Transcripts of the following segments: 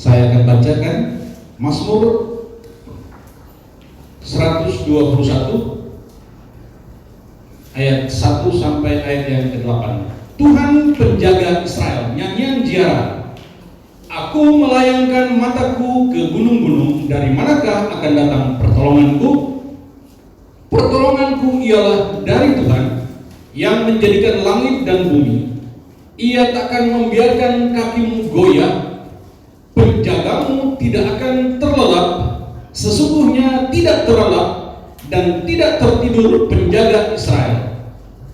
Saya akan bacakan Mazmur 121 ayat 1 sampai ayat yang ke-8. Tuhan penjaga Israel, nyanyian ziarah. Aku melayangkan mataku ke gunung-gunung, dari manakah akan datang pertolonganku? Pertolonganku ialah dari Tuhan yang menjadikan langit dan bumi. Ia takkan membiarkan kakimu goyah, penjagamu tidak akan terlelap. Sesungguhnya tidak terlelap dan tidak tertidur penjaga Israel.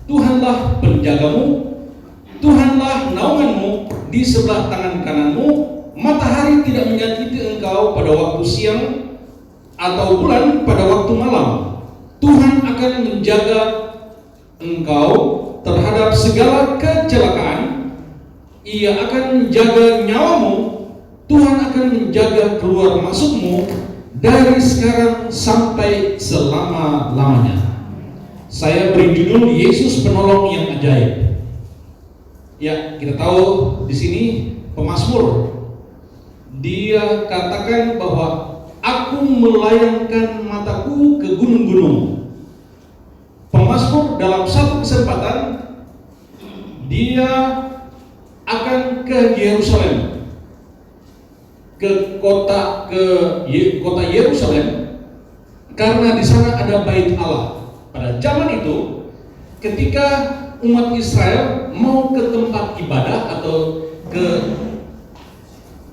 Tuhanlah penjagamu, Tuhanlah naunganmu di sebelah tangan kananmu. Matahari tidak menyakiti engkau pada waktu siang, atau bulan pada waktu malam. Tuhan akan menjaga engkau terhadap segala kecelakaan. Ia akan menjaga nyawamu. Tuhan akan menjaga keluar masukmu dari sekarang sampai selama-lamanya. Saya beri judul Yesus Penolong yang Ajaib. Ya, kita tahu di sini pemazmur, dia katakan bahwa aku melayangkan mataku ke gunung-gunung. Pemazmur dalam satu kesempatan dia akan ke Yerusalem, ke kota Yerusalem, karena di sana ada Bait Allah. Pada zaman itu, ketika umat Israel mau ke tempat ibadah atau ke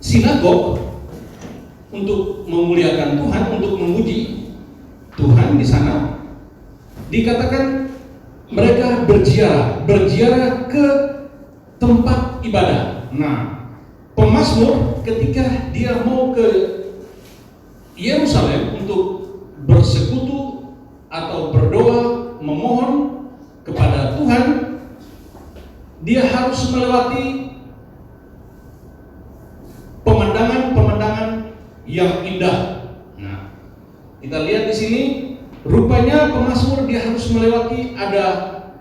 sinagog untuk memuliakan Tuhan, untuk memuji Tuhan di sana, dikatakan mereka berziarah ke tempat ibadah. Nah, pemazmur ketika dia mau ke Yerusalem untuk bersekutu atau berdoa memohon kepada Tuhan, dia harus melewati pemandangan-pemandangan yang indah. Nah, kita lihat di sini, rupanya pemazmur dia harus melewati, ada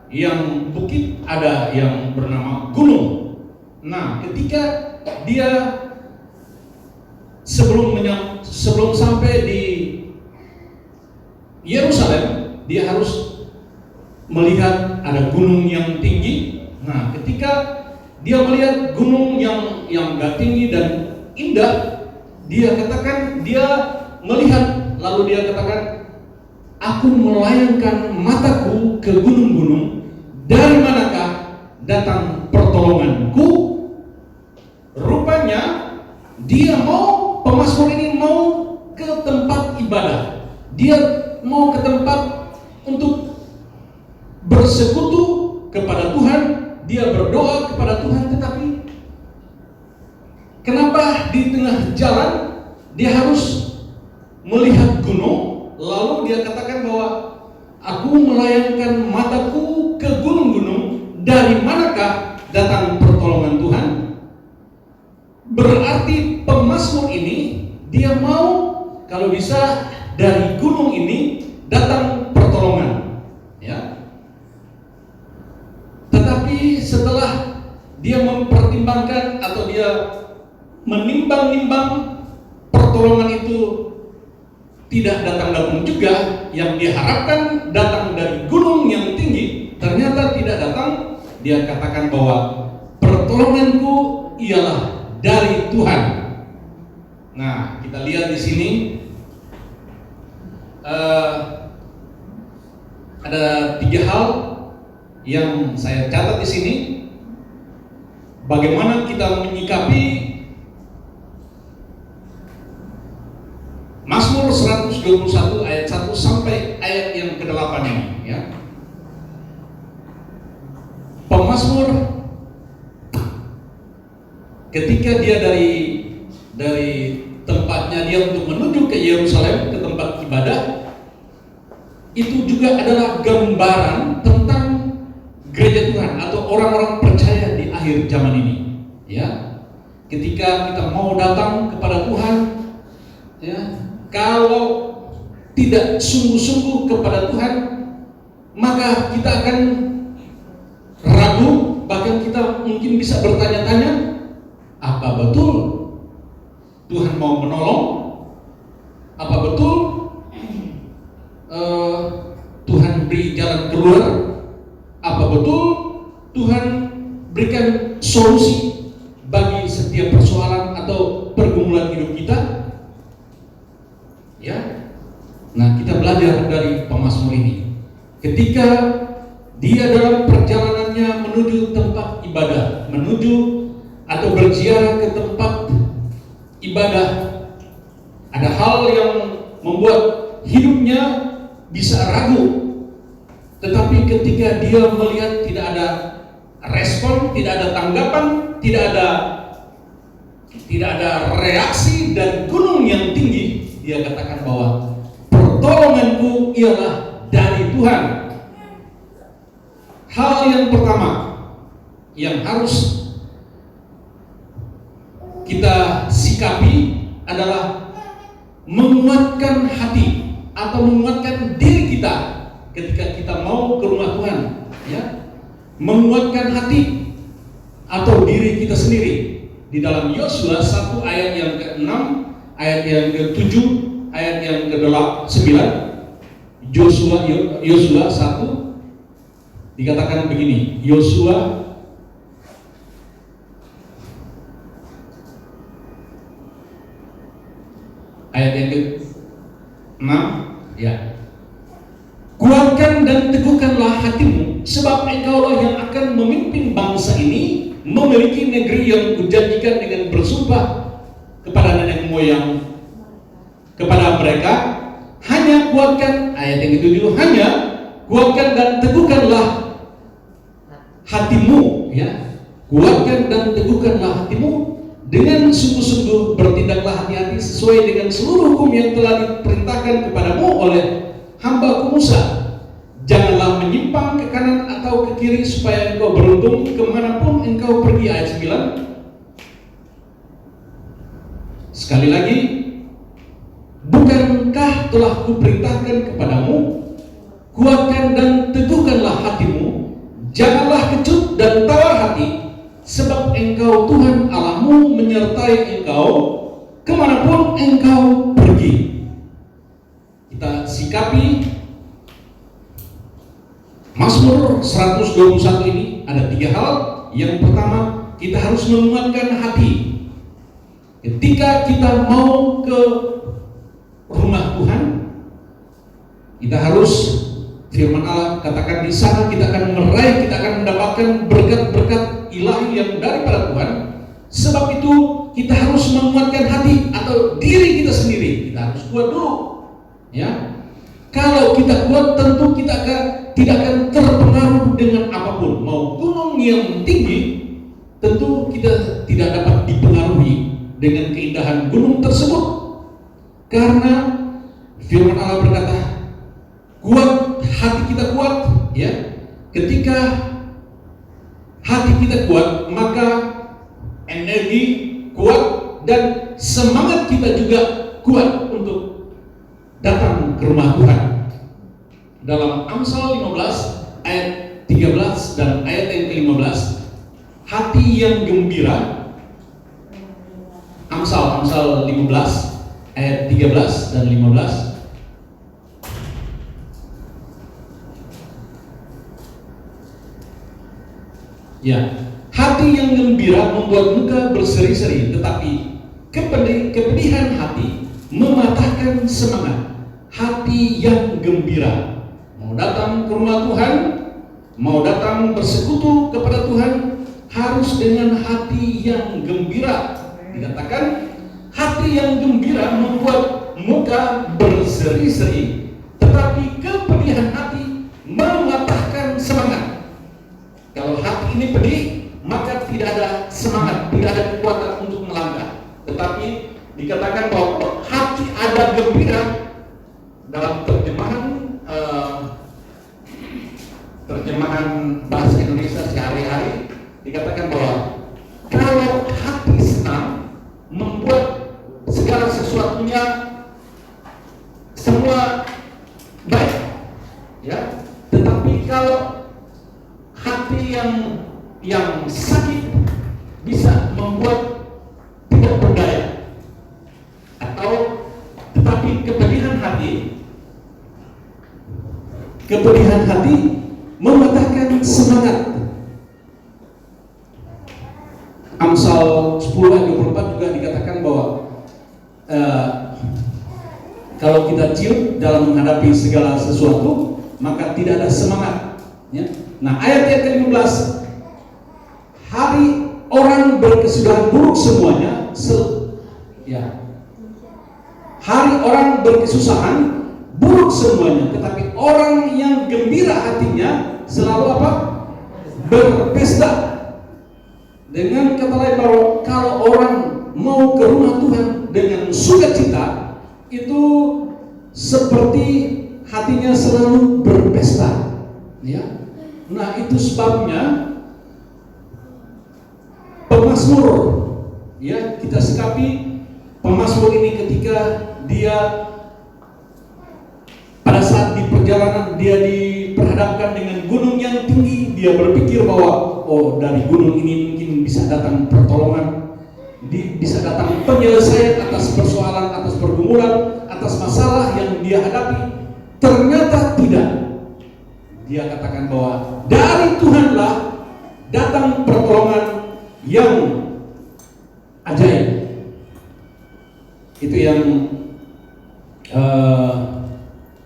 yang bukit, ada yang bernama gunung. Nah, ketika dia sebelum sampai di Yerusalem, dia harus melihat ada gunung yang tinggi. Nah, ketika dia melihat gunung yang gak tinggi dan indah, dia katakan, dia melihat, lalu dia katakan, aku melayangkan mataku ke gunung-gunung, dari manakah datang pertolonganku? Rupanya dia mau, pemazmur ini mau ke tempat ibadah. Dia mau ke tempat untuk bersekutu kepada Tuhan, dia berdoa kepada Tuhan, tetapi kenapa di tengah jalan dia harus melihat gunung? Lalu dia katakan bahwa aku melayangkan mataku ke gunung-gunung, dari manakah datang pertolongan Tuhan? Berarti pemazmur ini dia mau, kalau bisa, dari gunung ini datang pertolongan, ya. Tetapi setelah dia mempertimbangkan atau dia menimbang-nimbang, pertolongan itu tidak datang-datang juga. Yang diharapkan datang dari gunung yang tinggi, ternyata tidak datang. Dia katakan bahwa pertolonganku ialah dari Tuhan. Nah, kita lihat di sini ada 3 hal yang saya catat di sini. Bagaimana kita menyikapi Mazmur 121 ayat 1 sampai ayat yang ke-8 ini, ya. Pemazmur ketika dia dari tempatnya dia untuk menuju ke Yerusalem, ke tempat ibadah, itu juga adalah gambaran tentang gereja Tuhan atau orang-orang percaya di akhir zaman ini, ya. Ketika kita mau datang kepada Tuhan, ya, kalau tidak sungguh-sungguh kepada Tuhan, maka kita akan ragu, bahkan kita mungkin bisa bertanya-tanya, apa betul Tuhan mau menolong? Apa betul Tuhan beri jalan keluar? Apa betul Tuhan berikan solusi bagi setiap persoalan atau pergumulan hidup kita? Ya. Nah, kita belajar dari pemazmur ini. Ketika dia dalam perjalanannya menuju tempat ibadah, menuju atau berziarah ke tempat ibadah, ada hal yang membuat hidupnya bisa ragu. Tetapi ketika dia melihat tidak ada respon, tidak ada tanggapan, tidak ada reaksi dan gunung yang tinggi, dia katakan bahwa pertolonganku ialah dari Tuhan. Hal yang pertama yang harus kita sikapi adalah menguatkan hati atau menguatkan diri kita ketika kita mau ke rumah Tuhan, ya. Menguatkan hati atau diri kita sendiri. Di dalam Yosua 1 ayat yang ke-6, ayat yang ke-7, ayat yang ke-9, Yosua 1 dikatakan begini. Yosua ayat yang ke-6, ya. Kuatkan dan teguhkanlah hatimu, sebab engkaulah yang akan memimpin bangsa ini memiliki negeri yang kujanjikan dengan bersumpah kepada nenek moyang kepada mereka. Hanya kuatkan, ayat yang ke-7, hanya kuatkan dan teguhkanlah hatimu, ya. Kuatkan dan teguhkanlah hatimu, dengan sungguh-sungguh bertindaklah hati-hati sesuai dengan seluruh hukum yang telah diperintahkan kepadamu oleh hamba-Ku Musa. Janganlah menyimpang ke kanan atau ke kiri supaya engkau beruntung kemanapun engkau pergi. Ayat 9. Sekali lagi, bukankah telah kuperintahkan kepadamu, kuatkan dan teguhkanlah hatimu, janganlah kecut dan tawar hati, sebab engkau Tuhan Allahmu menyertai engkau kemanapun engkau pergi. Kita sikapi Mazmur 121 ini ada 3 hal. Yang pertama, kita harus menguatkan hati. Ketika kita mau ke rumah Tuhan, kita harus, firman Allah katakan di sana kita akan meraih, kita akan mendapatkan berkat-berkat ilahi yang daripada Tuhan. Sebab itu kita harus menguatkan hati atau diri kita sendiri. Kita harus kuat dulu, ya. Kalau kita kuat, tentu kita tidak akan terpengaruh dengan apapun. Mau gunung yang tinggi, tentu kita tidak dapat dipengaruhi dengan keindahan gunung tersebut. Karena firman Allah berkata, kuat, hati kita kuat, ya. Ketika hati kita kuat, maka energi kuat dan semangat kita juga kuat untuk datang ke rumah Tuhan. Dalam Amsal 15 ayat 13 dan ayat yang ke-15, hati yang gembira. Amsal 15 ayat 13 dan 15. Ya, hati yang gembira membuat muka berseri-seri, tetapi kepedihan hati mematahkan semangat. Hati yang gembira, mau datang ke rumah Tuhan, mau datang bersekutu kepada Tuhan, harus dengan hati yang gembira. Dikatakan hati yang gembira membuat muka berseri-seri, tetapi kepedihan hati mematahkan semangat. Kalau hati ini pedih, maka tidak ada semangat, tidak ada kekuatan untuk melangkah. Tetapi dikatakan bahwa hati ada gembira. Dalam terjemahan bahasa Indonesia sehari-hari dikatakan bahwa kalau hati senang, membuat segala sesuatunya semua baik, ya. Tetapi kalau hati yang sakit bisa membuat tidak berdaya, kepedihan hati mematahkan semangat. Amsal 10 ayat 24 juga dikatakan bahwa kalau kita ciut dalam menghadapi segala sesuatu, maka tidak ada semangat. Ya. Nah, ayat yang ke-15, hari orang berkesudahan buruk semuanya. Hari orang berkesusahan buruk semuanya, tetapi orang yang gembira hatinya selalu apa? Berpesta. Dengan kata lain, bahwa kalau orang mau ke rumah Tuhan dengan sukacita, itu seperti hatinya selalu berpesta. Ya. Nah, itu sebabnya pemazmur, ya, kita sikapi pemazmur ini ketika dia pada saat di perjalanan dia diperhadapkan dengan gunung yang tinggi, dia berpikir bahwa oh, dari gunung ini mungkin bisa datang pertolongan, bisa datang penyelesaian atas persoalan, atas pergumulan, atas masalah yang dia hadapi. Ternyata tidak. Dia katakan bahwa dari Tuhanlah datang pertolongan yang ajaib. Itu yang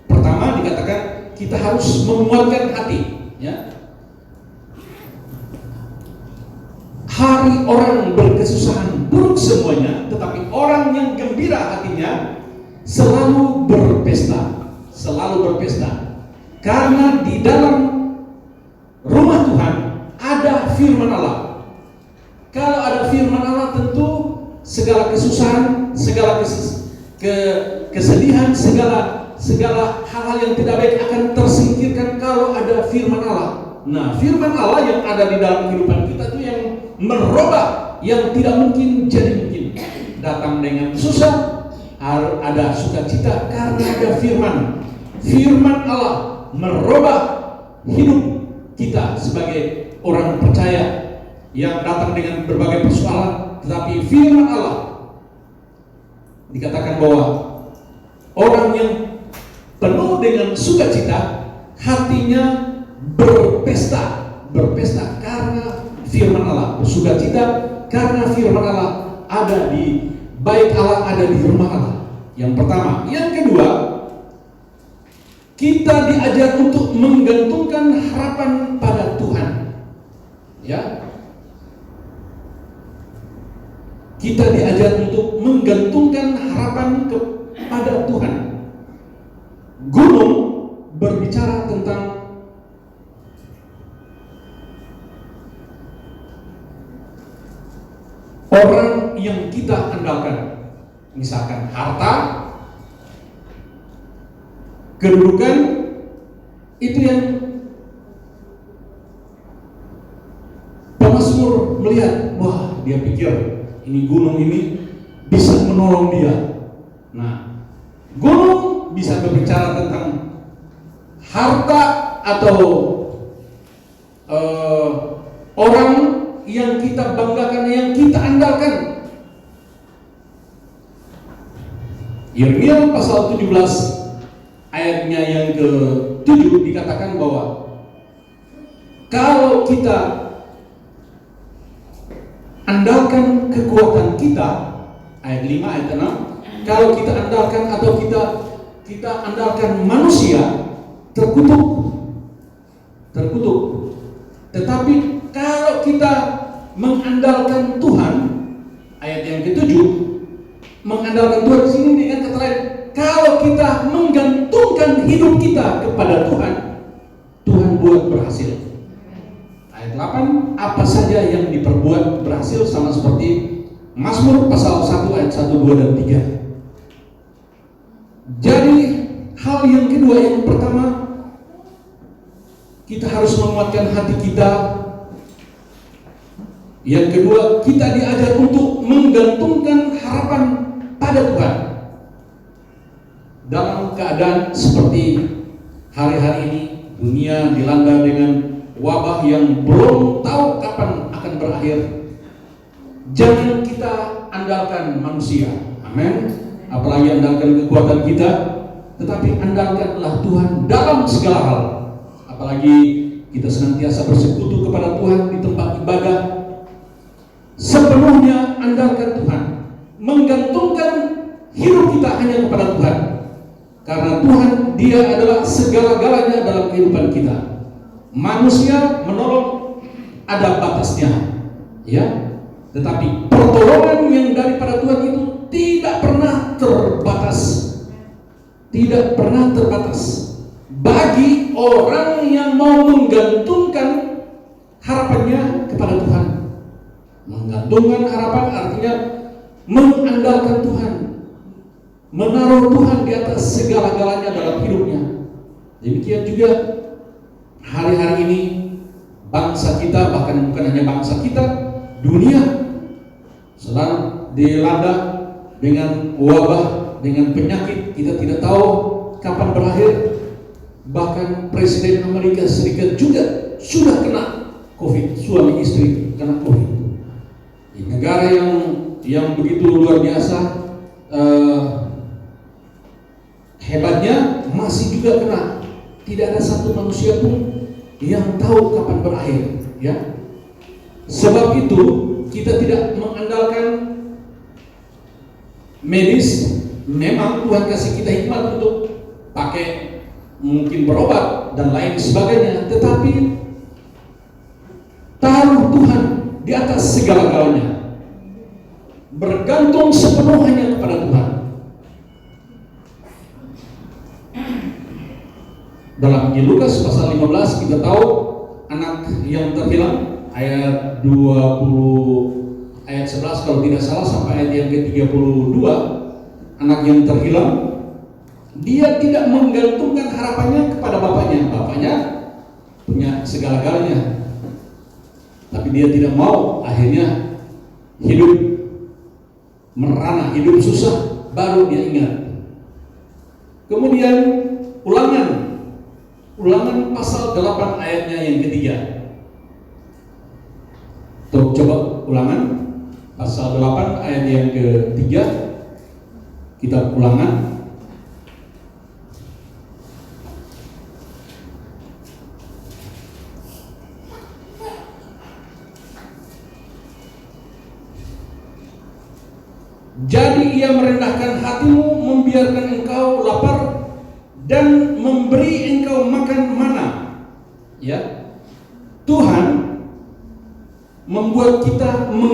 pertama dikatakan kita harus menguatkan hati, ya. Hari orang berkesusahan buruk semuanya, tetapi orang yang gembira hatinya selalu berpesta, karena di dalam rumah Tuhan ada firman Allah. Kalau ada firman Allah, tentu segala kesusahan, segala kesedihan, segala hal-hal yang tidak baik akan tersingkirkan kalau ada firman Allah. Nah, firman Allah yang ada di dalam kehidupan kita itu yang merubah yang tidak mungkin jadi mungkin. Datang dengan susah, harus ada sukacita karena ada firman Allah merubah hidup kita sebagai orang percaya yang datang dengan berbagai persoalan. Tetapi firman Allah dikatakan bahwa orang yang penuh dengan sukacita, hatinya berpesta karena firman Allah, bersukacita karena firman Allah ada di bait Allah, ada di rumah Allah. Yang pertama. Yang kedua, kita diajar untuk menggantungkan harapan pada Tuhan. Ya. Kita diajar untuk menggantungkan harapan kepada Tuhan. Gunung berbicara tentang orang yang kita andalkan. Misalkan harta, kedudukan, itu yang pemazmur melihat, wah, dia pikir ini gunung ini bisa menolong dia. Nah, gunung bisa berbicara tentang harta atau orang yang kita banggakan, yang kita andalkan. Yeremia pasal 17 ayatnya yang ke-7 dikatakan bahwa kalau kita andalkan kekuatan kita, ayat 5, ayat 6, kalau kita andalkan atau kita andalkan manusia, terkutuk. Tetapi kalau kita mengandalkan Tuhan, ayat yang ke-7, mengandalkan Tuhan di sini dengan kata lain, kalau kita menggantungkan hidup kita kepada Tuhan, Tuhan buat berhasil. Ayat 8, apa saja yang diperbuat berhasil, sama seperti Mazmur pasal 1 ayat 1, 2 dan 3. Jadi hal yang kedua, yang pertama, kita harus menguatkan hati kita. Yang kedua, kita diajar untuk menggantungkan harapan pada Tuhan. Dalam keadaan seperti hari-hari ini, dunia dilanda dengan wabah yang belum tahu kapan akan berakhir. Jangan kita andalkan manusia, amin. Apalagi andalkan kekuatan kita, tetapi andalkanlah Tuhan dalam segala hal. apalagi kita senantiasa bersekutu kepada Tuhan di tempat ibadah, sepenuhnya andalkan Tuhan, menggantungkan hidup kita hanya kepada Tuhan, karena Tuhan Dia adalah segala-galanya dalam kehidupan kita. Manusia menolong ada batasnya, ya, tetapi pertolongan yang daripada Tuhan itu tidak pernah terbatas, tidak pernah terbatas bagi orang yang mau menggantungkan harapannya kepada Tuhan. Menggantungkan harapan artinya mengandalkan Tuhan, menaruh Tuhan di atas segala-galanya dalam hidupnya. Demikian juga hari-hari ini bangsa kita, bahkan bukan hanya bangsa kita, dunia sedang dilanda dengan wabah, dengan penyakit. Kita tidak tahu kapan berakhir. Bahkan Presiden Amerika Serikat juga sudah kena COVID, suami istri kena COVID. Di negara yang begitu luar biasa hebatnya, masih juga kena. Tidak ada satu manusia pun yang tahu kapan berakhir, ya. Sebab itu kita tidak mengandalkan medis. Memang Tuhan kasih kita hikmat untuk pakai mungkin berobat dan lain sebagainya, tetapi taruh Tuhan di atas segala-galanya, bergantung sepenuhnya kepada Tuhan. Dalam Injil Lukas pasal 15 kita tahu anak yang terhilang, ayat 20 ayat 11 kalau tidak salah sampai ayat yang ke-32. Anak yang terhilang, dia tidak menggantungkan harapannya kepada bapaknya. Bapaknya punya segala-galanya, tapi dia tidak mau. Akhirnya hidup merana, hidup susah, baru dia ingat. Kemudian Ulangan pasal 8 ayatnya yang ketiga. Tuh, coba Ulangan pasal 8 ayat yang ketiga, kitab Ulangan. Jadi ia merendahkan hatimu, membiarkan engkau lapar dan memberi engkau makan mana. Ya, Tuhan membuat kita mau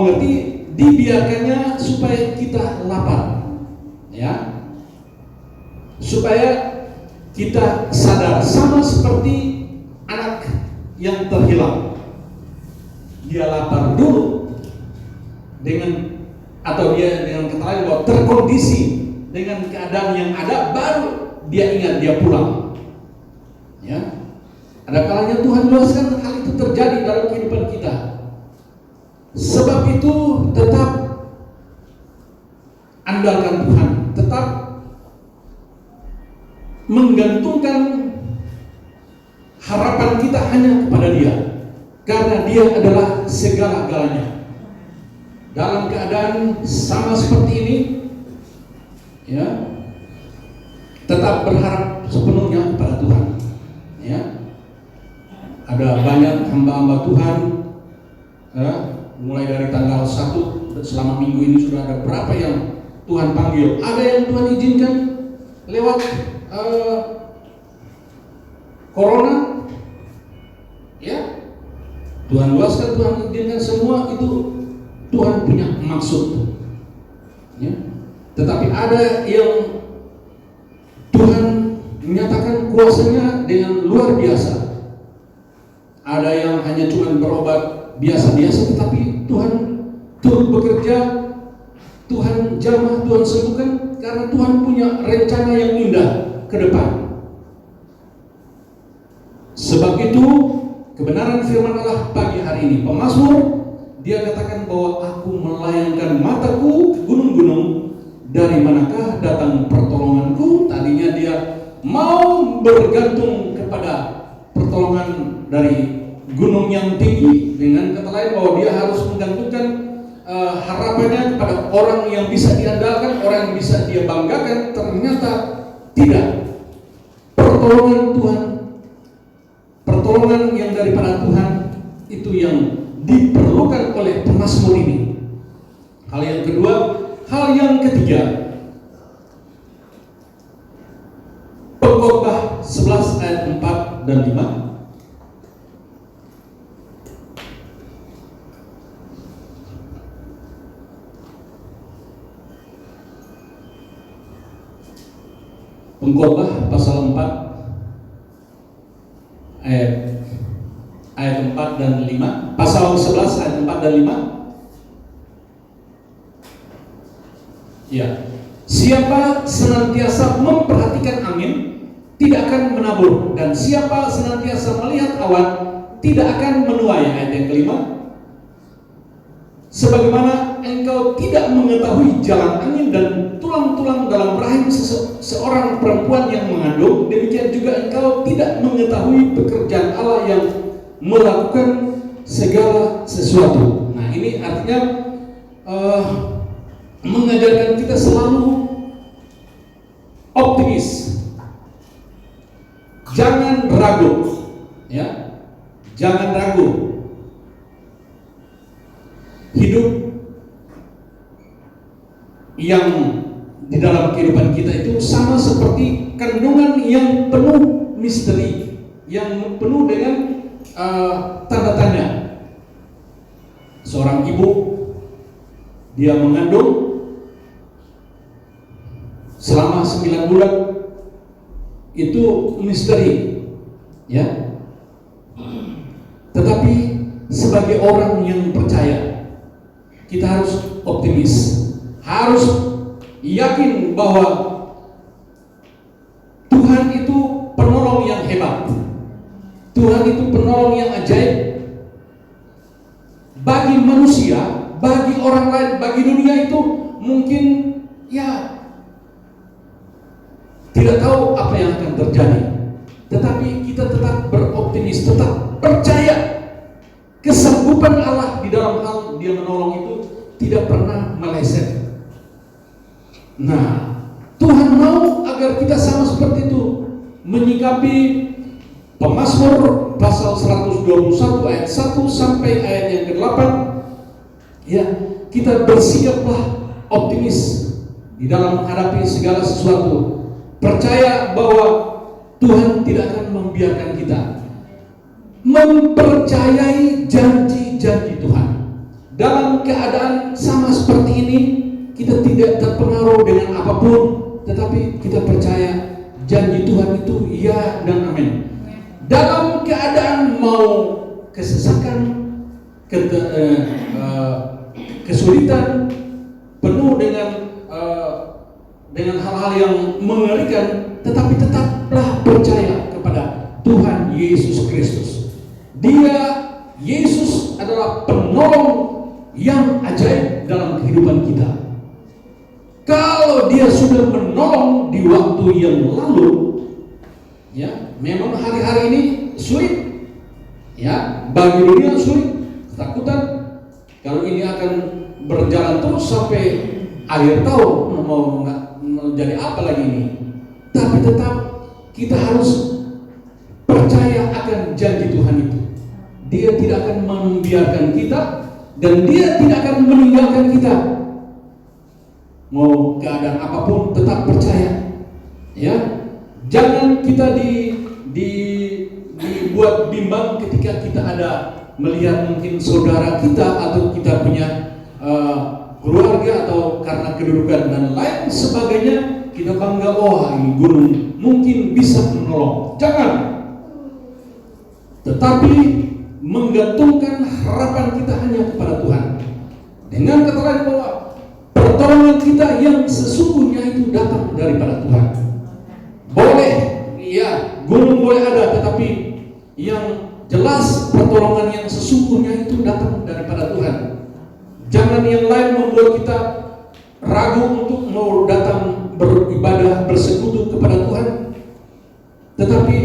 mengerti, dibiarkannya supaya kita lapar, ya, supaya kita sadar, sama seperti anak yang terhilang. Dia lapar dulu dengan kata lain bahwa terkondisi dengan keadaan yang ada, baru dia ingat, dia pulang. Ya, ada kalanya Tuhan luaskan hal itu terjadi dalam kehidupan kita. Sebab itu tetap andalkan Tuhan, tetap menggantungkan harapan kita hanya kepada Dia, karena Dia adalah segala-galanya. Dalam keadaan sama seperti ini, ya, tetap berharap sepenuhnya kepada Tuhan. Ya, ada banyak hamba-hamba Tuhan, ya, mulai dari tanggal 1 selama minggu ini sudah ada berapa yang Tuhan panggil. Ada yang Tuhan izinkan lewat corona, ya, Tuhan luaskan, Tuhan izinkan, semua itu Tuhan punya maksud, ya. Tetapi ada yang Tuhan menyatakan kuasanya dengan luar biasa. Ada yang hanya cuma berobat biasa-biasa, tetapi Tuhan turut bekerja, Tuhan jamah, Tuhan sembuhkan, karena Tuhan punya rencana yang indah ke depan. Sebab itu kebenaran firman Allah pagi hari ini, pemazmur dia katakan bahwa aku melayangkan mataku gunung-gunung, dari manakah datang pertolonganku. Tadinya dia mau bergantung kepada pertolongan dari gunung yang tinggi, dengan kata lain bahwa dia harus menggantungkan harapannya kepada orang yang bisa diandalkan, orang yang bisa dia banggakan. Ternyata tidak. pertolongan Tuhan, pertolongan yang daripada Tuhan itu yang diperlukan oleh pemazmur ini. Hal yang kedua, hal yang ketiga, Pengkhotbah 11 ayat 4 dan 5. Pengkhotbah pasal 4 ayat 4 dan 5. Pasal 11 ayat 4 dan 5. Ya. Siapa senantiasa memperhatikan angin tidak akan menabur, dan siapa senantiasa melihat awan tidak akan menuai. Ayat yang kelima. Sebagaimana engkau tidak mengetahui jalan angin dan tulang-tulang dalam rahim seorang perempuan yang mengandung, demikian juga engkau tidak mengetahui pekerjaan Allah yang melakukan segala sesuatu. Nah, ini artinya mengajarkan kita selalu optimis. Jangan ragu, ya. Jangan ragu. Hidup yang di dalam kehidupan kita itu sama seperti kandungan yang penuh misteri, yang penuh dengan tanda tanya. Seorang ibu, dia mengandung selama 9 bulan, itu misteri, ya. Tetapi sebagai orang yang percaya, kita harus optimis, harus yakin bahwa Tuhan itu penolong yang hebat, Tuhan itu penolong yang ajaib bagi manusia, bagi orang lain, bagi dunia itu mungkin ya tidak tahu apa yang akan terjadi, tetapi kita tetap beroptimis, tetap percaya kesanggupan Allah di dalam hal Dia menolong itu tidak pernah meleset. Nah, Tuhan mau agar kita sama seperti itu, menyikapi Pemazmur pasal 121 ayat 1 sampai ayat yang ke-8. Ya, kita bersiaplah optimis di dalam menghadapi segala sesuatu. Percaya bahwa Tuhan tidak akan membiarkan kita. Mempercayai janji-janji Tuhan. Dalam keadaan sama seperti ini, kita tidak terpengaruh dengan apapun, tetapi kita percaya janji Tuhan itu ya dan amin. Dalam keadaan mau kesesakan, kesulitan, penuh dengan hal-hal yang mengerikan, tetapi tetaplah percaya kepada Tuhan Yesus Kristus. Dia, Yesus adalah penolong yang ajaib dalam kehidupan kita. Kalau Dia sudah menolong di waktu yang lalu, ya, memang hari-hari ini sulit, ya, bagi dunia sulit, ketakutan kalau ini akan berjalan terus sampai akhir tahun, mau jadi apa lagi ini. Tapi tetap kita harus percaya akan janji Tuhan itu. Dia tidak akan membiarkan kita, dan Dia tidak akan meninggalkan kita. Mau keadaan apapun, tetap percaya, ya. Jangan kita dibuat bimbang ketika kita ada melihat mungkin saudara kita atau kita punya keluarga atau karena kedudukan dan lain sebagainya, kita bangga, wah ini gunung mungkin bisa menolong. Jangan. Tetapi menggantungkan harapan kita hanya kepada Tuhan. Dengan kata lain bahwa pertolongan kita yang sesungguhnya itu datang daripada Tuhan. Boleh, ya, gunung boleh ada, tetapi yang jelas pertolongan yang sesungguhnya itu datang daripada Tuhan. Jangan yang lain membuat kita ragu untuk mau datang beribadah, bersekutu kepada Tuhan. Tetapi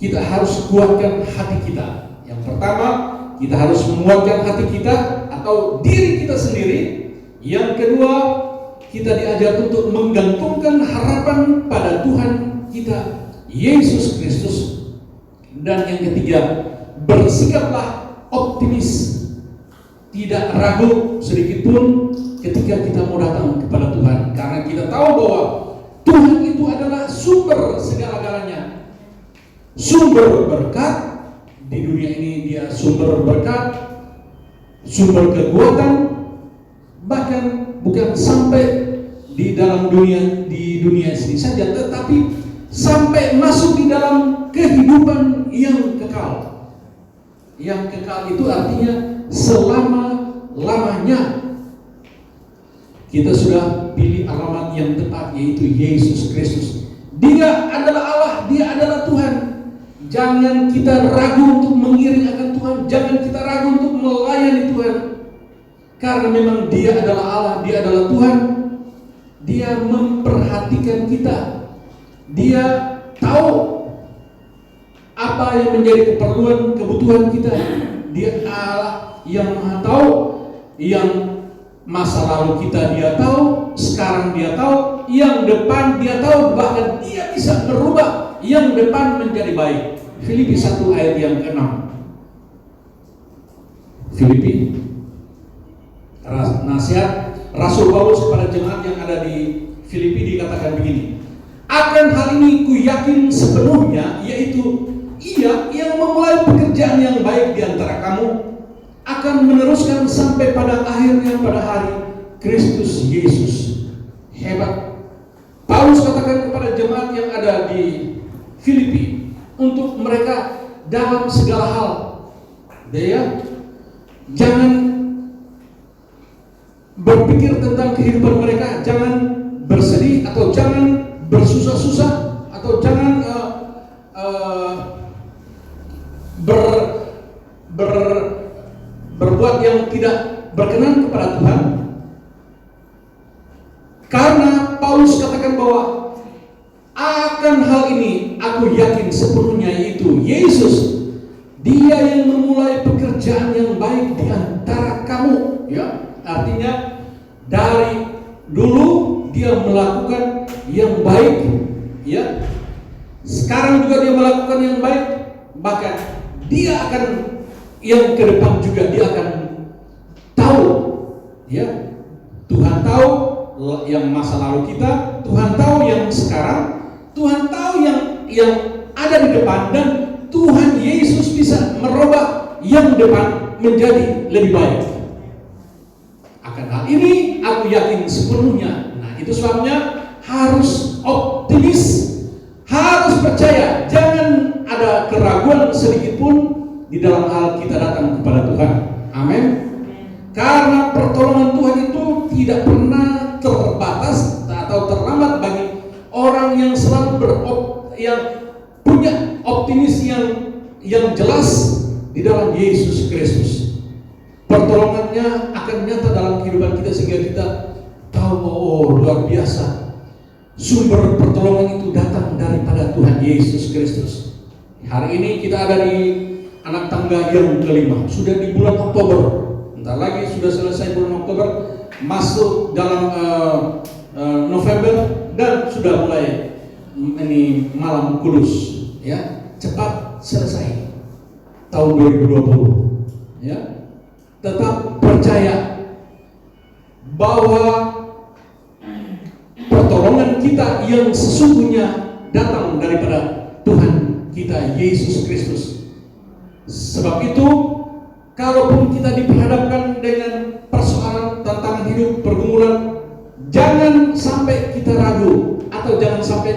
kita harus kuatkan hati kita. Yang pertama, kita harus menguatkan hati kita atau diri kita sendiri. Yang kedua, kita diajar untuk menggantungkan harapan pada Tuhan kita Yesus Kristus. Dan yang ketiga, bersikaplah optimis, tidak ragu sedikit pun ketika kita mau datang kepada Tuhan, karena kita tahu bahwa Tuhan itu adalah sumber segala-galanya, sumber berkat. Di dunia ini Dia sumber berkat, sumber kekuatan, bahkan bukan sampai di dalam dunia ini saja, tetapi sampai masuk di dalam kehidupan yang kekal. Yang kekal itu artinya selama-lamanya. Kita sudah pilih alamat yang tepat, yaitu Yesus Kristus. Dia adalah Allah, Dia adalah Tuhan. Jangan kita ragu untuk mengiring akan Tuhan, jangan kita ragu untuk melayani Tuhan. Karena memang Dia adalah Allah, Dia adalah Tuhan. Dia memperhatikan kita. Dia tahu apa yang menjadi keperluan, kebutuhan kita. Dia Allah yang Maha tahu, yang masa lalu kita Dia tahu, sekarang Dia tahu, yang depan Dia tahu, bahkan Dia bisa merubah yang depan menjadi baik. Filipi 1 ayat yang ke-6. Filipi, nasihat Rasul Paulus kepada jemaat yang ada di Filipi dikatakan begini: akan hal ini ku yakin sepenuhnya, yaitu Ia yang memulai pekerjaan yang baik di antara kamu akan meneruskan sampai pada akhirnya pada hari Kristus Yesus. Hebat. Paulus katakan kepada jemaat yang ada di Filipi untuk mereka dalam segala hal. Dia jangan berpikir tentang kehidupan mereka, jangan bersedih atau jangan bersusah-susah atau jangan berbuat yang tidak berkenan kepada Tuhan. Karena Paulus katakan bahwa akan hal ini aku yakin sepenuhnya, yaitu Yesus, Dia yang memulai pekerjaan yang baik di antara kamu. Ya, artinya dari dulu Dia melakukan yang baik, ya. Sekarang juga Dia melakukan yang baik, bahkan Dia akan yang ke depan juga Dia akan tahu, ya. Tuhan tahu yang masa lalu kita, Tuhan tahu yang sekarang, Tuhan tahu yang ada di depan, dan Tuhan Yesus bisa merubah yang depan menjadi lebih baik. Akan hal ini aku yakin sepenuhnya. Nah, itu sebabnya harus optimis, harus percaya, jangan ada keraguan sedikit pun di dalam hal kita datang kepada Tuhan. Amin. Karena pertolongan Tuhan itu tidak pernah terbatas atau terlambat bagi orang yang selalu yang punya optimis yang jelas di dalam Yesus Kristus. Pertolongannya akan nyata dalam kehidupan kita sehingga kita tahu, oh luar biasa, sumber pertolongan itu datang daripada Tuhan Yesus Kristus. Hari ini kita ada di anak tangga yang kelima, sudah di bulan Oktober. Bentar lagi sudah selesai bulan Oktober, masuk dalam November, dan sudah mulai ini malam kudus, ya. Cepat selesai tahun 2020, ya. Tetap percaya bahwa pertolongan kita yang sesungguhnya datang daripada Tuhan kita Yesus Kristus. Sebab itu, kalaupun kita diperhadapkan dengan persoalan, tantangan hidup, pergumulan, jangan sampai kita ragu atau jangan sampai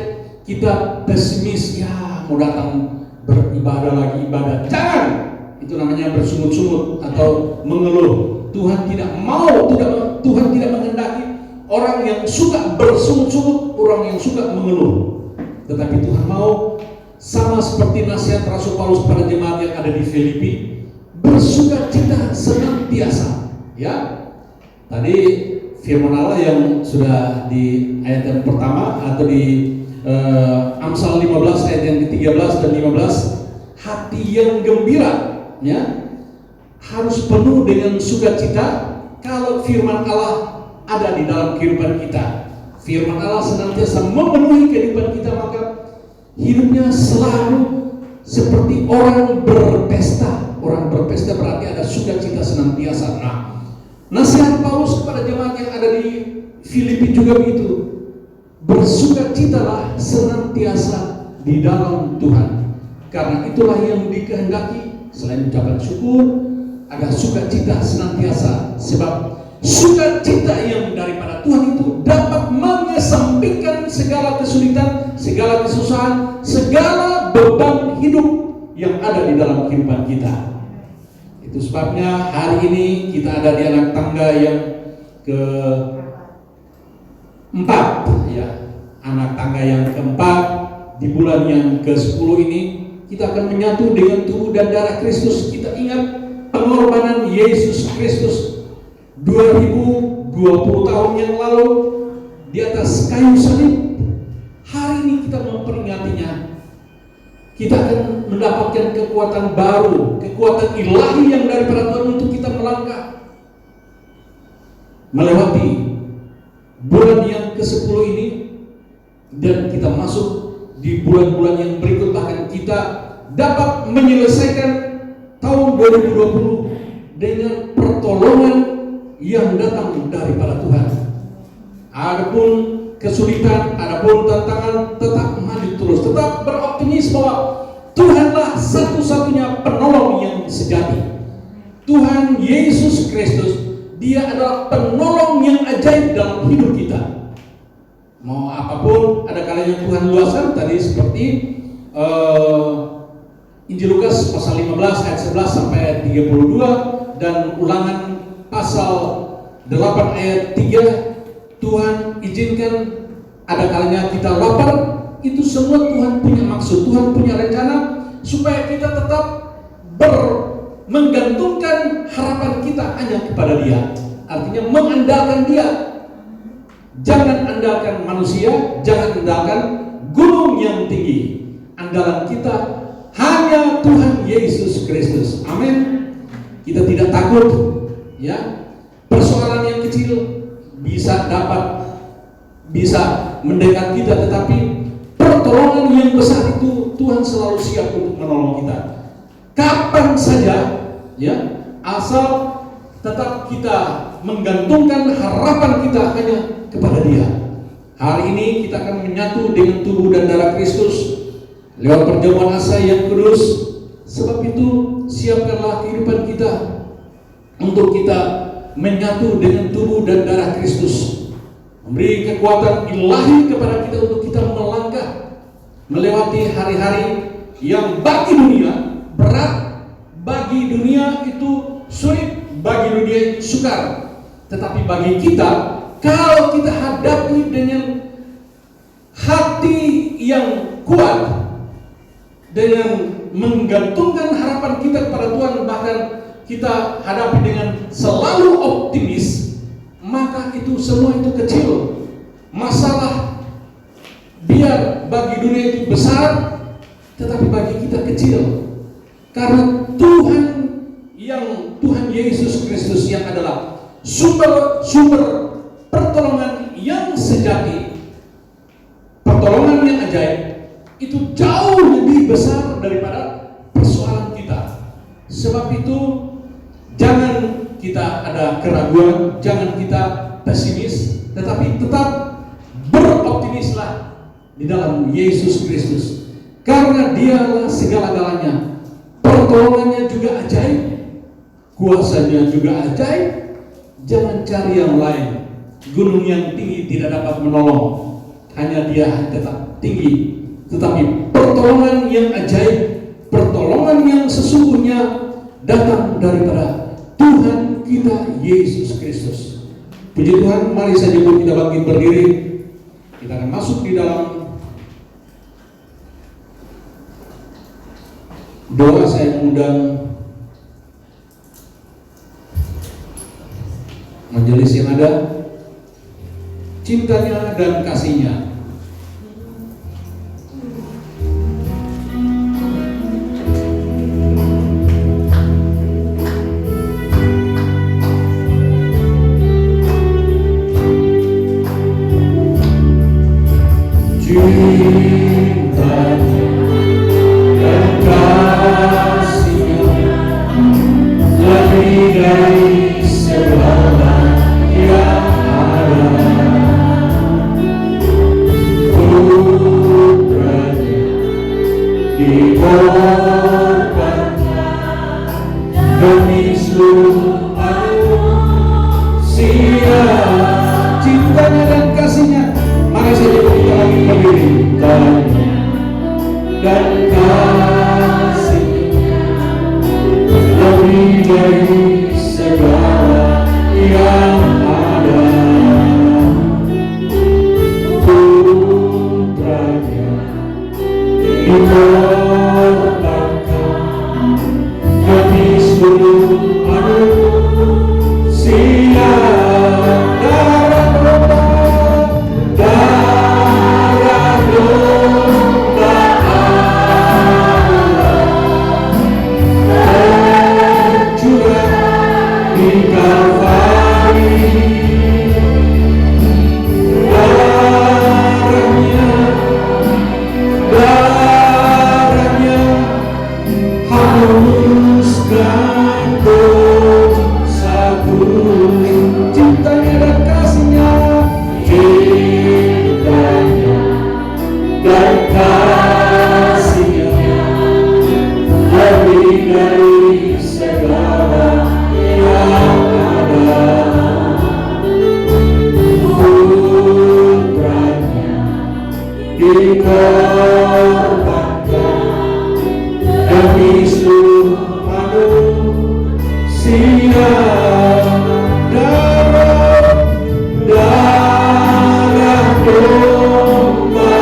kita pesimis, ya mau datang beribadah lagi ibadah. Jangan. Itu namanya bersungut-sungut atau mengeluh. Tuhan tidak mau, Tuhan tidak menghendaki orang yang suka bersungut-sungut, orang yang suka mengeluh. Tetapi Tuhan mau, sama seperti nasihat Rasul Paulus pada jemaat yang ada di Filipi, bersukacita senantiasa. Ya, tadi firman Allah yang sudah di ayat yang pertama atau di Amsal 15 ayat yang ke-13 dan 15, hati yang gembira, ya, harus penuh dengan sukacita kalau firman Allah ada di dalam kehidupan kita. Firman Allah senantiasa memenuhi kehidupan kita, maka hidupnya selalu seperti orang berpesta. Orang berpesta berarti ada sukacita senantiasa. Nah, nasihat Paulus kepada jemaat yang ada di Filipi juga begitu. Bersukacitalah senantiasa di dalam Tuhan, karena itulah yang dikehendaki. Selain ucapan syukur, ada sukacita senantiasa, sebab sukacita yang daripada Tuhan itu dapat mengesampingkan segala kesulitan, segala kesusahan, segala beban hidup yang ada di dalam kehidupan kita. Itu sebabnya hari ini kita ada di anak tangga yang keempat, ya, anak tangga yang keempat di bulan yang ke-10 ini kita akan menyatu dengan tubuh dan darah Kristus. Kita ingat pengorbanan Yesus Kristus 2020 tahun yang lalu di atas kayu salib. Hari ini kita memperingatinya. Kita akan mendapatkan kekuatan baru, kekuatan ilahi yang daripada Tuhan untuk kita melangkah melewati bulan yang ke-10 ini, dan kita masuk di bulan-bulan yang berikut. Bahkan kita dapat menyelesaikan tahun 2020 dengan pertolongan yang datang daripada Tuhan. Adapun kesulitan, adapun tantangan, tetap maju terus, tetap beroptimis bahwa Tuhanlah satu-satunya penolong yang sejati. Tuhan Yesus Kristus, Dia adalah penolong yang ajaib dalam hidup kita. Mau apapun, ada kalanya Tuhan luaskan tadi seperti Injil Lukas pasal 15 ayat 11 sampai 32 dan Ulangan pasal 8 ayat 3. Tuhan izinkan ada kalanya kita lapar. Itu semua Tuhan punya maksud, Tuhan punya rencana supaya kita tetap menggantungkan harapan kita hanya kepada Dia. Artinya mengandalkan Dia. Jangan andalkan manusia, jangan andalkan gunung yang tinggi. Andalan kita hanya Tuhan Yesus Kristus. Amin. Kita tidak takut, ya. Persoalan yang kecil bisa mendekat kita, tetapi pertolongan yang besar itu Tuhan selalu siap untuk menolong kita. Kapan saja, ya, asal tetap kita menggantungkan harapan kita hanya kepada Dia. Hari ini kita akan menyatu dengan tubuh dan darah Kristus lewat perjamuan asa yang kudus. Sebab itu siapkanlah kehidupan kita untuk kita menyatu dengan tubuh dan darah Kristus, memberi kekuatan ilahi kepada kita untuk kita melangkah melewati hari-hari yang bagi dunia berat, bagi dunia itu sulit, bagi dunia itu sukar. Tetapi bagi kita, kalau kita hadapi dengan hati yang kuat, dengan menggantungkan harapan kita kepada Tuhan, bahkan kita hadapi dengan selalu optimis, maka itu semua itu kecil. Masalah biar bagi dunia itu besar, tetapi bagi kita kecil. Karena Tuhan Yesus Kristus yang adalah sumber pertolongan yang sejati, pertolongan yang ajaib, itu jauh lebih besar daripada persoalan kita. Sebab itu jangan kita ada keraguan, jangan kita pesimis, tetapi tetap beroptimislah di dalam Yesus Kristus, karena Dialah segala-galanya. Pertolongannya juga ajaib, kuasanya juga ajaib. Jangan cari yang lain. Gunung yang tinggi tidak dapat menolong, hanya Dia tetap tinggi. Tetapi pertolongan yang ajaib, pertolongan yang sesungguhnya datang daripada Tuhan kita Yesus Kristus. Puji Tuhan, mari saja kita bangkit berdiri. Kita akan masuk di dalam doa. Saya mengundang majelis yang ada cintanya dan kasihnya. Cintanya cintanya dan kasihnya. Mari saja kita lagi berdiri. Cintanya dan kasihnya lebih dari segala yang ada. Putranya dikorbankan demi seluruh manusia. Darah domba tercurah di Kalvari. Darahnya hapuskan dosaku. Cintanya dan kasihnya, cintanya dan kasihnya lebih dari segala yang ada. Putranya dikorbankan demi seluruh manusia. Darah domba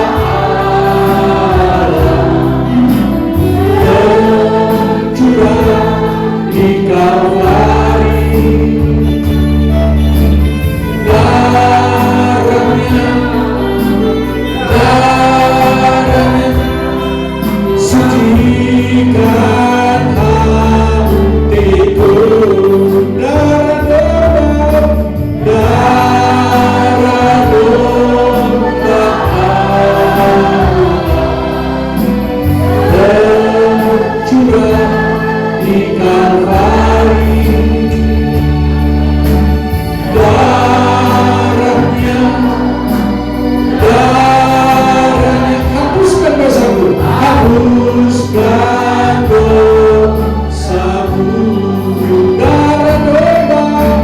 Allah tercurah di Kalvari. Darahnya sucikan hatiku. Darah domba tercurah di Kalvari. Darahnya hapuskan dosaku, hapuskan dosaku. Darah domba Allah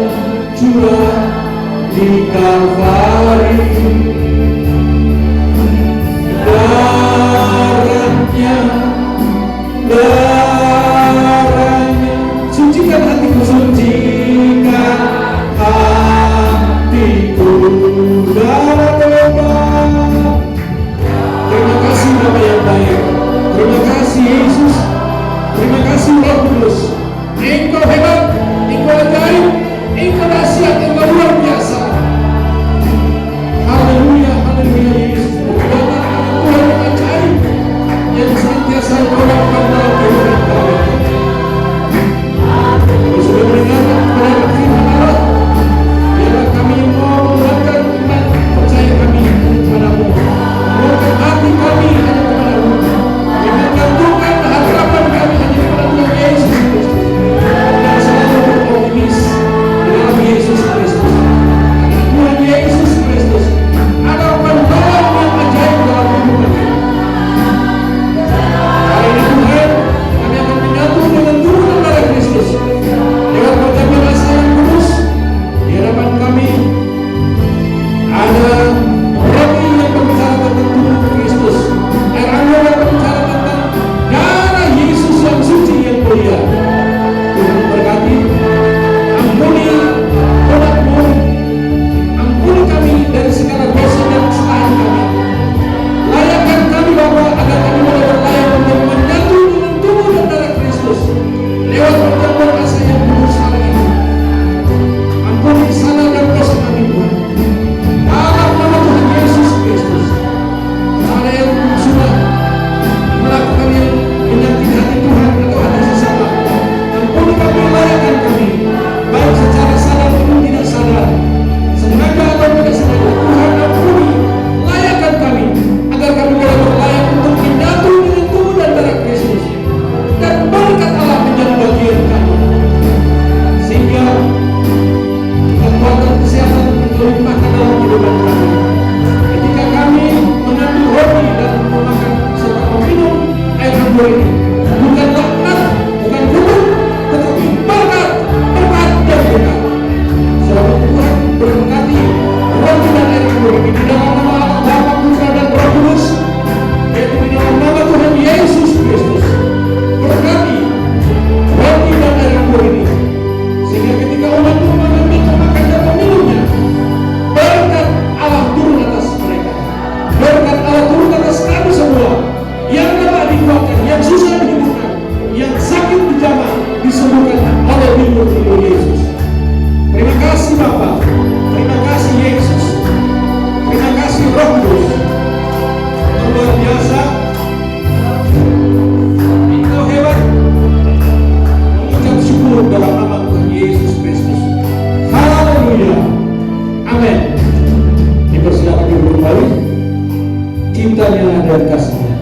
tercurah di Kalvari. Darahnya sucikan hatiku, sucikan hatiku. Darah domba. Terima kasih Bapa yang baik. Terima kasih Yesus. Terima kasih Roh Kudus. Engkau hebat, Engkau ajaib, Engkau dahsyat, Engkau luar biasa. Haleluya, haleluya Yesus. Tuhan yang ajaib, yang senantiasa Engkau lakukan dalam kehidupan kami. Kau sudah mendengarkan kebenaran firman Allah. Biarlah kami mau menguatkan iman percaya kami kepadamu, menguatkan hati kami hanya kepadamu, menggantungkan harapan kami hanya kepada Tuhan Yesus Kristus, dan selalu beroptimis dalam Yesus Kristus. Karena Tuhan Yesus Kristus adalah penolong yang ajaib dalam hidup kami. Hari ini Tuhan gua ini. Bukan laknat, bukan kutuk, tetapi berkat, berkat dan berkat. Selamat Tuhan berkati roti dan air anggur ini di dalam nama Allah Bapa, Putra dan Roh Kudus, yaitu di dalam nama Tuhan Yesus Kristus. Berkati roti dan air anggur ini, sehingga ketika umat Tuhan mengambil, memakan dan meminumnya, berkat Allah turun atas mereka, berkat Allah turun atas kami semua, yang lemah dikuatkan, yang susah dihidupkan, yang sakit dijamah disembuhkan oleh timbul Yesus. Terima kasih Bapa, terima kasih Yesus, terima kasih Roh Kudus. Luar biasa, Engkau hebat. Mengucap syukur dalam nama Tuhan Yesus Kristus. Haleluya, amin. Dipersilakan duduk kembali. Cintanya dan kasihnya.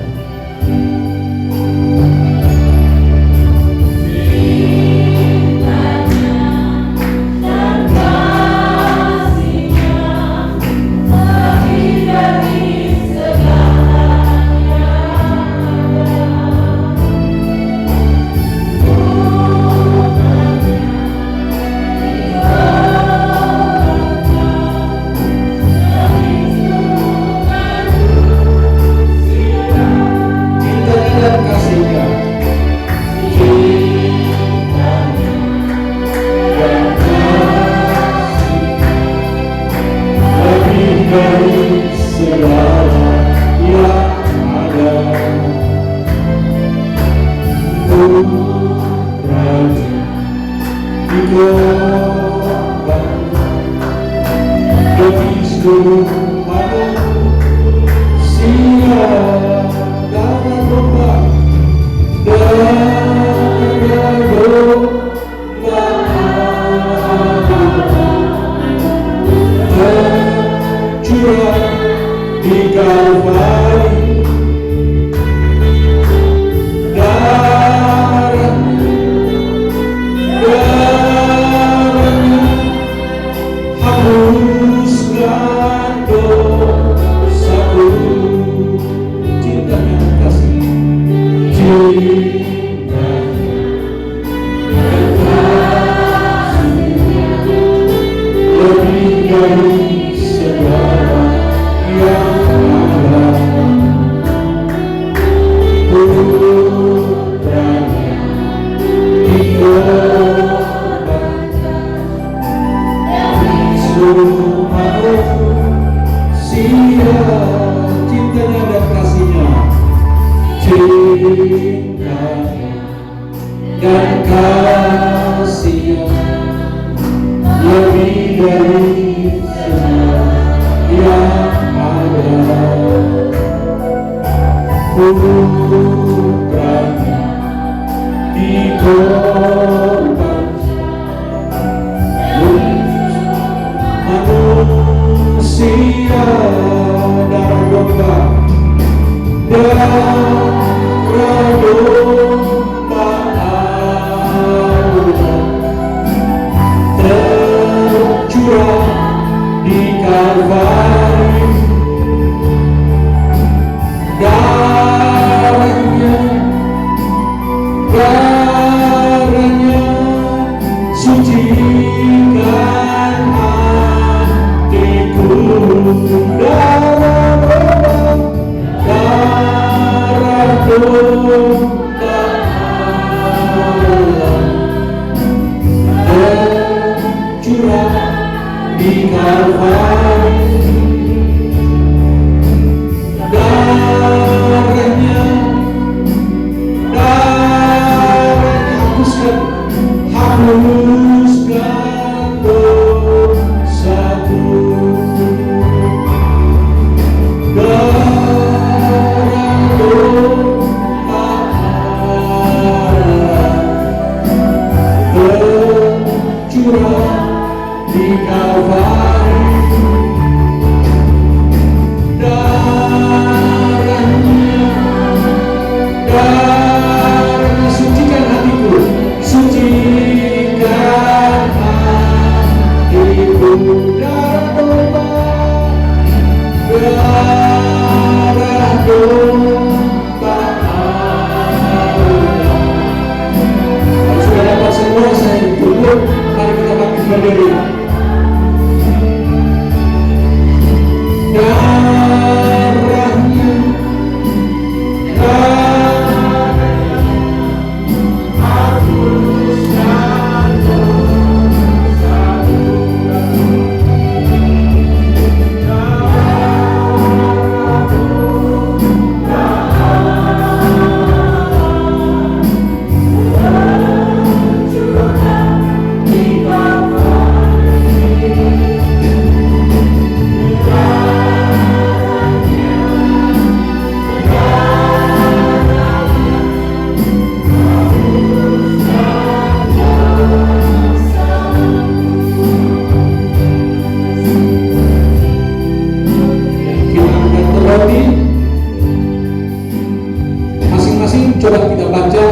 masing-masing coba kita baca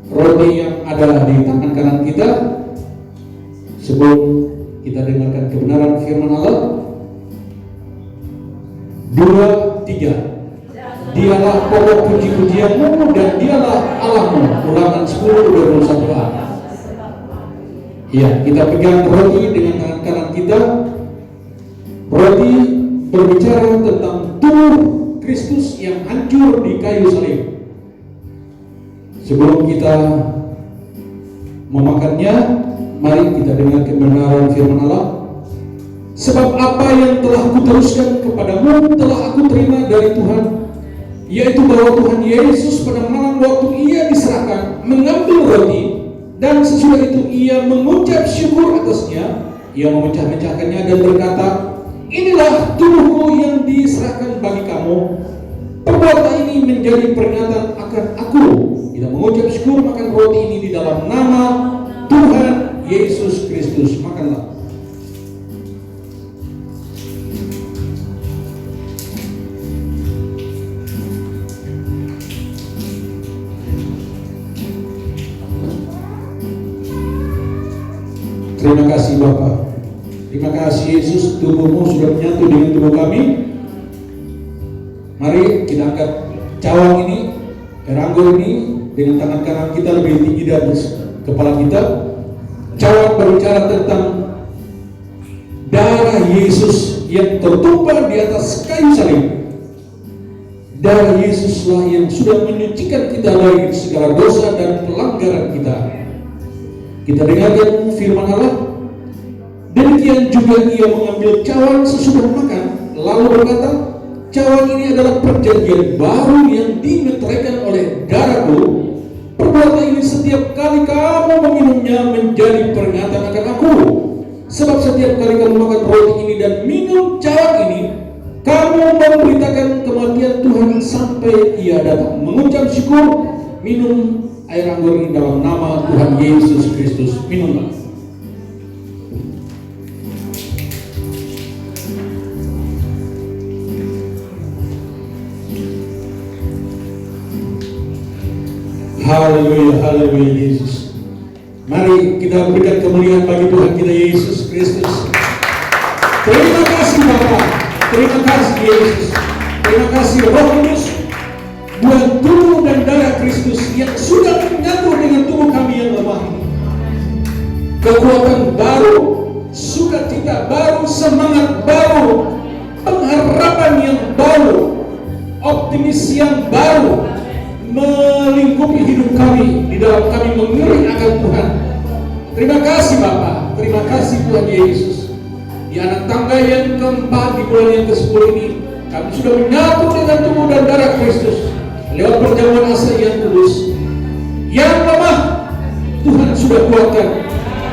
roti yang ada di tangan kanan kita sebelum kita dengarkan kebenaran firman Allah. 2, 3. Dialah pokok puji-pujianmu dan dialah Allahmu. Ulangan 10:21a. Ya, kita pegang roti dengan tangan kanan kita. Roti berbicara tentang tubuh Kristus yang hancur di kayu salib. Sebelum kita memakannya, mari kita dengar kebenaran firman Allah. Sebab apa yang telah kuteruskan kepadamu telah aku terima dari Tuhan, yaitu bahwa Tuhan Yesus pada malam waktu ia diserahkan mengambil roti, dan sesudah itu ia mengucap syukur atasnya, ia memecah-mecahkannya dan berkata, inilah tubuhku yang diserahkan bagi kamu. Perbuatan ini menjadi peringatan akan aku. Kita mengucap syukur makan roti ini di dalam nama Tuhan Yesus Kristus. Makanlah. Terima kasih Bapa. Terima kasih Yesus, tubuhmu sudah menyatu dengan tubuh kami. Mari kita angkat cawang ini, air anggur ini dengan tangan kanan kita lebih tinggi dari kepala kita. Cawang berbicara tentang darah Yesus yang tertumpah di atas kayu salib. Darah Yesuslah yang sudah menyucikan kita dari segala dosa dan pelanggaran kita. Kita dengarkan firman Allah. Demikian juga ia mengambil cawan sesudah makan, lalu berkata, cawan ini adalah perjanjian baru yang dimeteraikan oleh darahku. Perbuatan ini setiap kali kamu meminumnya menjadi peringatan akan aku. Sebab setiap kali kamu makan roti ini dan minum cawan ini, kamu memberitakan kematian Tuhan sampai ia datang. Mengucap syukur, minum air anggur ini dalam nama Tuhan Yesus Kristus. Minumlah. Haleluya, haleluya Yesus. Mari kita berikan kemuliaan bagi Tuhan kita Yesus Kristus. Terima kasih Bapa, terima kasih Yesus, terima kasih Roh Kudus, buat tubuh dan darah Kristus yang sudah menyatu dengan tubuh kami yang lemah ini. Kekuatan baru, sukacita baru, semangat baru, pengharapan yang baru, optimis yang baru melingkupi hidup kami, di dalam kami mengiring akan Tuhan. Terima kasih Bapa, terima kasih Tuhan Yesus. Di anak tangga yang keempat di bulan yang ke-10 ini, kami sudah menyatu dengan tubuh dan darah Kristus lewat perjamuan asa yang kudus. Yang lemah Tuhan sudah kuatkan,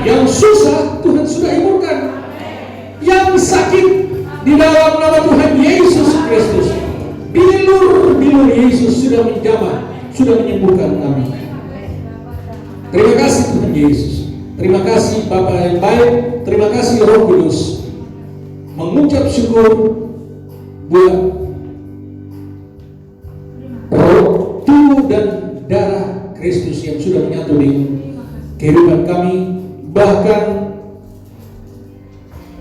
yang susah Tuhan sudah hiburkan, yang sakit di dalam nama Tuhan Yesus Kristus, bilur-bilur Yesus sudah menjamah, sudah menyembuhkan kami. Terima kasih Tuhan Yesus. Terima kasih Bapa yang baik. Terima kasih Roh Kudus. Mengucap syukur buat tubuh dan darah Kristus yang sudah menyatu di kehidupan kami. Bahkan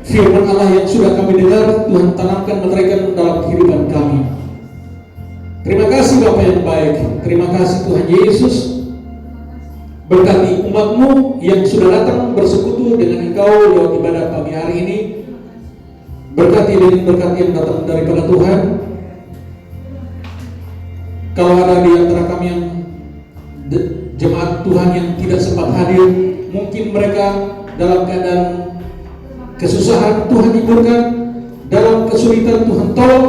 firman Allah yang sudah kami dengar, Tuhan tanamkan, meteraikan dalam kehidupan kami. Terima kasih Bapa yang baik. Terima kasih Tuhan Yesus. Berkati umat-Mu yang sudah datang bersekutu dengan Engkau lewat ibadah pagi hari ini. Berkati dengan berkat yang datang daripada Tuhan. Kalau ada di antara kami yang jemaat Tuhan yang tidak sempat hadir, mungkin mereka dalam keadaan kesusahan, Tuhan hiburkan. Dalam kesulitan, Tuhan tolong.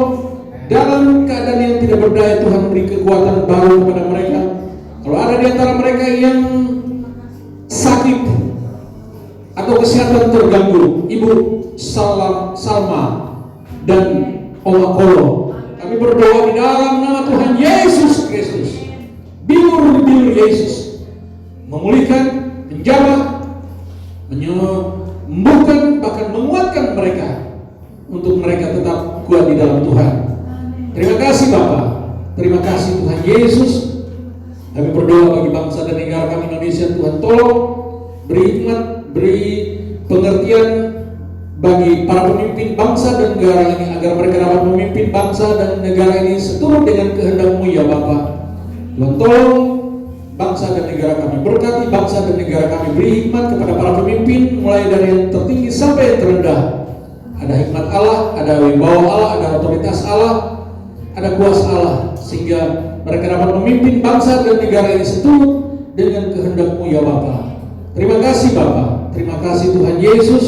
Dalam keadaan yang tidak berdaya, Tuhan beri kekuatan baru kepada mereka. Kalau ada di antara mereka yang sakit atau kesehatan terganggu, Ibu Salma dan Oma Kolo, kami berdoa di dalam nama Tuhan Yesus Kristus. Bilur-bilur Yesus memulihkan, menjamah, menyembuhkan, bahkan menguatkan mereka untuk mereka tetap kuat di dalam Tuhan. Terima kasih Bapa. Terima kasih Tuhan Yesus. Kami berdoa bagi bangsa dan negara kami Indonesia. Tuhan tolong beri hikmat, beri pengertian bagi para pemimpin bangsa dan negara ini, agar mereka dapat memimpin bangsa dan negara ini seturut dengan kehendak-Mu ya Bapa. Tuhan tolong bangsa dan negara kami, berkati bangsa dan negara kami, beri hikmat kepada para pemimpin mulai dari yang tertinggi sampai yang terendah. Ada hikmat Allah, ada wibawa Allah, ada otoritas Allah, ada kuasa Allah, sehingga mereka dapat memimpin bangsa dan negara ini seturut dengan kehendak-Mu ya Bapa. Terima kasih Bapa, terima kasih Tuhan Yesus.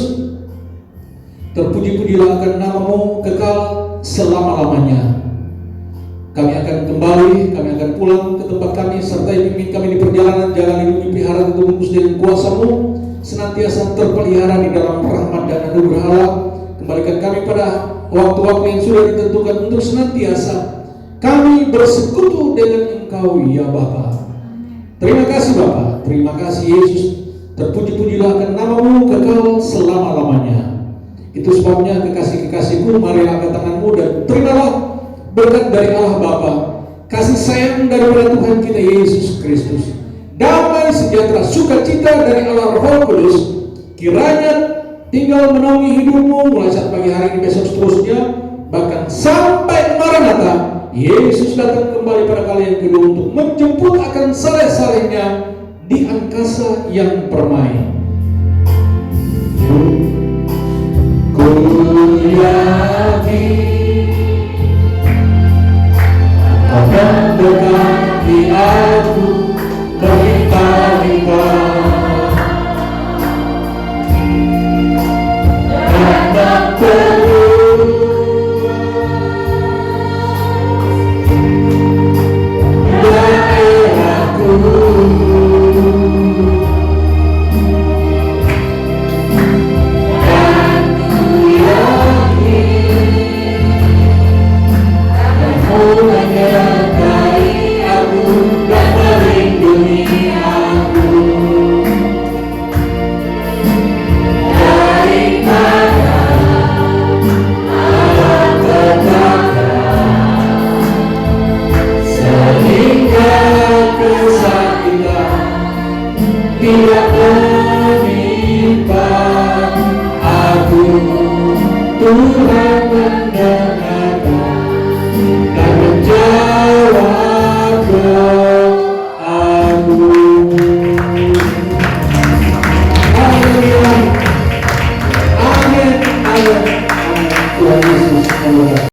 Terpuji-pujilah akan nama-Mu kekal selama-lamanya. Kami akan kembali, kami akan pulang ke tempat kami, sertai pimpin kami di perjalanan, jalan hidup pelihara ditebus dengan kuasa-Mu, senantiasa terpelihara di dalam rahmat dan anugerah Allah. Kembalikan kami pada waktu-waktu yang sudah ditentukan untuk senantiasa kami bersekutu dengan Engkau ya Bapa. Terima kasih Bapa, terima kasih Yesus. Terpuji-pujilah akan nama-Mu kekal selama-lamanya. Itu sebabnya kekasih-kekasihku, marilah angkat tanganmu dan terimalah berkat dari Allah Bapa, kasih sayang daripada Tuhan kita Yesus Kristus, damai sejahtera sukacita dari Allah Roh Kudus, kiranya tinggal menaungi hidupmu mulai saat pagi hari ini, besok seterusnya, bahkan sampai Maranatha Yesus datang kembali pada kali yang kedua untuk menjemput akan saleh-salehnya di angkasa yang permai. Ku